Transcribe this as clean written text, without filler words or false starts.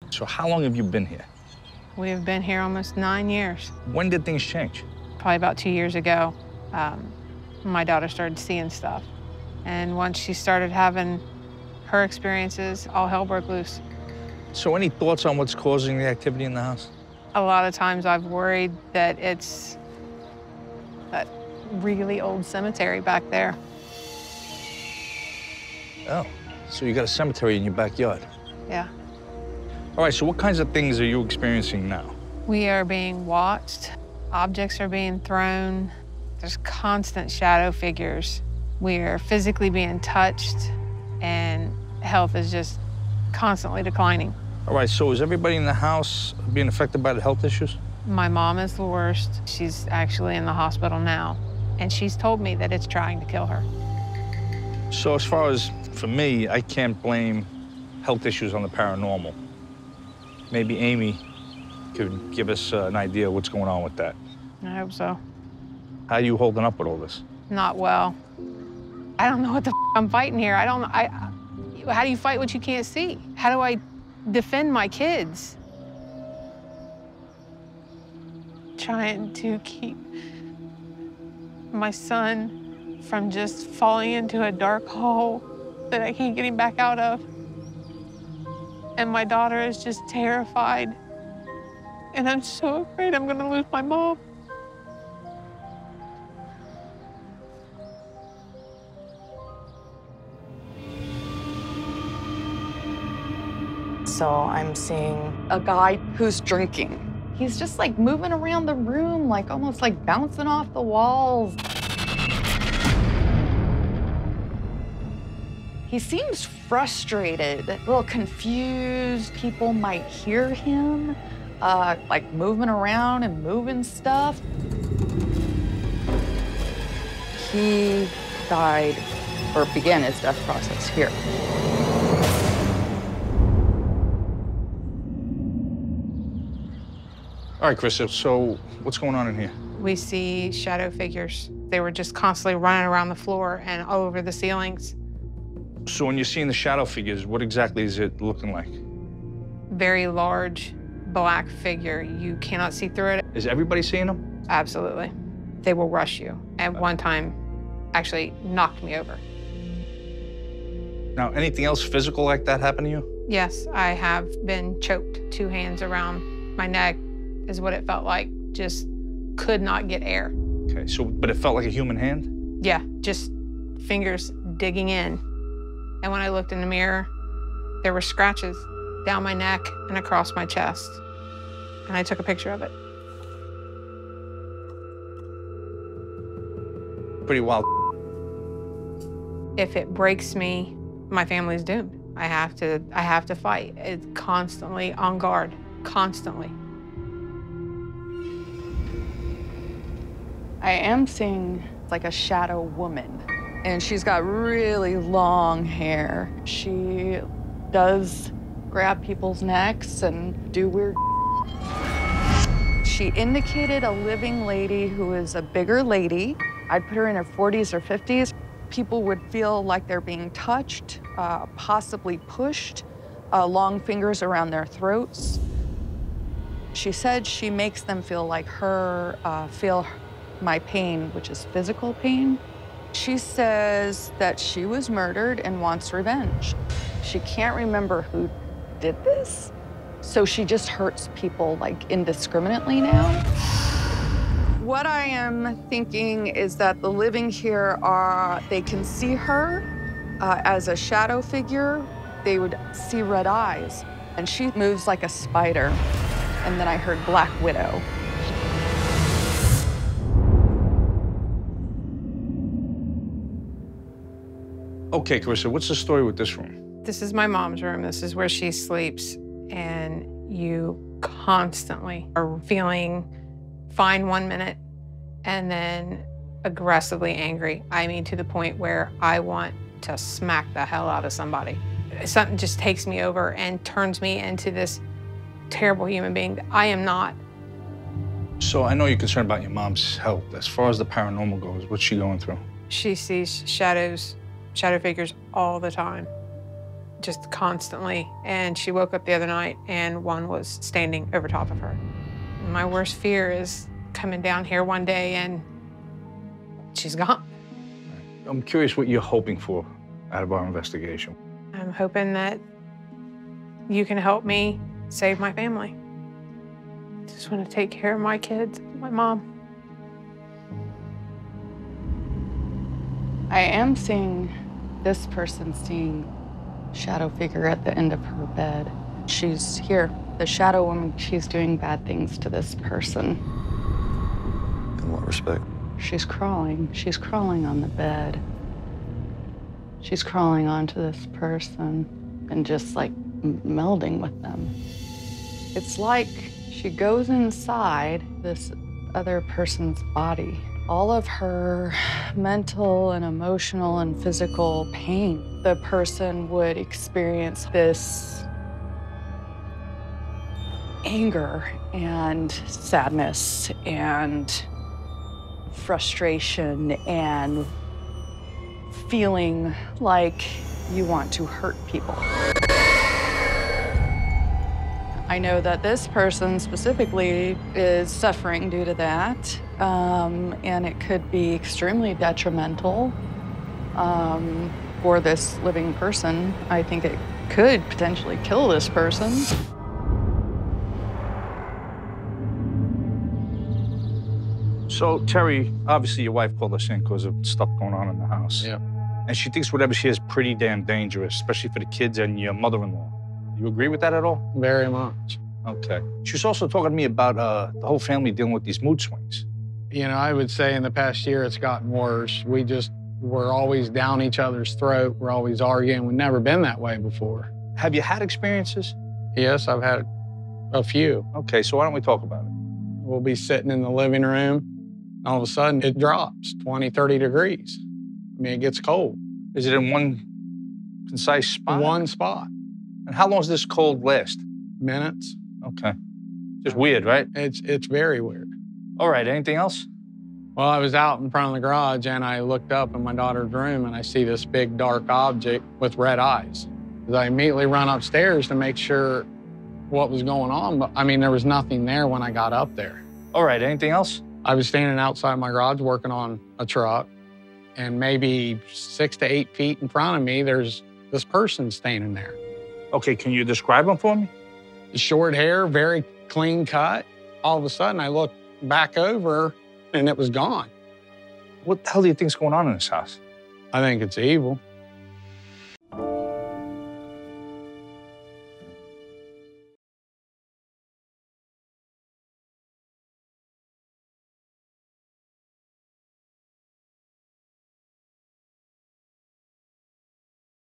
So how long have you been here? We have been here almost 9 years. When did things change? Probably about 2 years ago, my daughter started seeing stuff. And once she started having her experiences, all hell broke loose. So any thoughts on what's causing the activity in the house? A lot of times I've worried that it's that really old cemetery back there. Oh, so you got a cemetery in your backyard. Yeah. All right, so what kinds of things are you experiencing now? We are being watched. Objects are being thrown. There's constant shadow figures. We're physically being touched, and health is just constantly declining. All right, so is everybody in the house being affected by the health issues? My mom is the worst. She's actually in the hospital now, and she's told me that it's trying to kill her. So as far as for me, I can't blame health issues on the paranormal. Maybe Amy could give us an idea of what's going on with that. I hope so. How are you holding up with all this? Not well. I don't know what the I'm fighting here. How do you fight what you can't see? How do I defend my kids? Trying to keep my son from just falling into a dark hole that I can't get him back out of. And my daughter is just terrified. And I'm so afraid I'm gonna lose my mom. So I'm seeing a guy who's drinking. He's just like moving around the room, like almost like bouncing off the walls. He seems frustrated, a little confused. People might hear him, like moving around and moving stuff. He died, or began his death process here. All right, Chris, so what's going on in here? We see shadow figures. They were just constantly running around the floor and all over the ceilings. So when you're seeing the shadow figures, what exactly is it looking like? Very large black figure. You cannot see through it. Is everybody seeing them? Absolutely. They will rush you. At one time, actually knocked me over. Now, anything else physical like that happen to you? Yes, I have been choked. 2 hands around my neck is what it felt like. Just could not get air. Okay, so, but it felt like a human hand? Yeah, just fingers digging in. And when I looked in the mirror, there were scratches down my neck and across my chest. And I took a picture of it. Pretty wild. If it breaks me, my family's doomed. I have to fight. It's constantly on guard, constantly. I am seeing like a shadow woman, and she's got really long hair. She does grab people's necks and do weird. She indicated a living lady who is a bigger lady. I'd put her in her 40s or 50s. People would feel like they're being touched, possibly pushed, long fingers around their throats. She said she makes them feel like feel my pain, which is physical pain. She says that she was murdered and wants revenge. She can't remember who did this, so she just hurts people like indiscriminately now. What I am thinking is that the living here they can see her as a shadow figure. They would see red eyes, and she moves like a spider. And then I heard Black Widow. Okay, Carissa, what's the story with this room? This is my mom's room. This is where she sleeps. And you constantly are feeling fine 1 minute and then aggressively angry. I mean, to the point where I want to smack the hell out of somebody. Something just takes me over and turns me into this terrible human being that I am not. So I know you're concerned about your mom's health. As far as the paranormal goes, what's she going through? She sees shadow figures all the time. just constantly. And she woke up the other night and one was standing over top of her. My worst fear is coming down here one day and she's gone. I'm curious what you're hoping for out of our investigation. I'm hoping that you can help me save my family. Just want to take care of my kids, my mom. I am seeing this person seeing shadow figure at the end of her bed. She's here. The shadow woman, she's doing bad things to this person. In what respect? She's crawling. She's crawling on the bed. She's crawling onto this person and just like melding with them. It's like she goes inside this other person's body. All of her mental and emotional and physical pain, the person would experience this anger and sadness and frustration and feeling like you want to hurt people. I know that this person specifically is suffering due to that, and it could be extremely detrimental for this living person. I think it could potentially kill this person. So, Terry, obviously your wife called us in because of stuff going on in the house. Yeah. And she thinks whatever she has is pretty damn dangerous, especially for the kids and your mother-in-law. You agree with that at all? Very much. Okay. She was also talking to me about the whole family dealing with these mood swings. You know, I would say in the past year it's gotten worse. We're always down each other's throat. We're always arguing. We've never been that way before. Have you had experiences? Yes, I've had a few. Okay, so why don't we talk about it? We'll be sitting in the living room, and all of a sudden it drops 20, 30 degrees. I mean, it gets cold. Is it in one concise spot? One spot. And how long does this cold last? Minutes. Okay. Just weird, right? It's very weird. All right, anything else? Well, I was out in front of the garage and I looked up in my daughter's room and I see this big dark object with red eyes. I immediately run upstairs to make sure what was going on, but I mean, there was nothing there when I got up there. All right, anything else? I was standing outside my garage working on a truck, and maybe 6 to 8 feet in front of me, there's this person standing there. Okay, can you describe him for me? Short hair, very clean cut. All of a sudden, I looked back over, and it was gone. What the hell do you think's going on in this house? I think it's evil.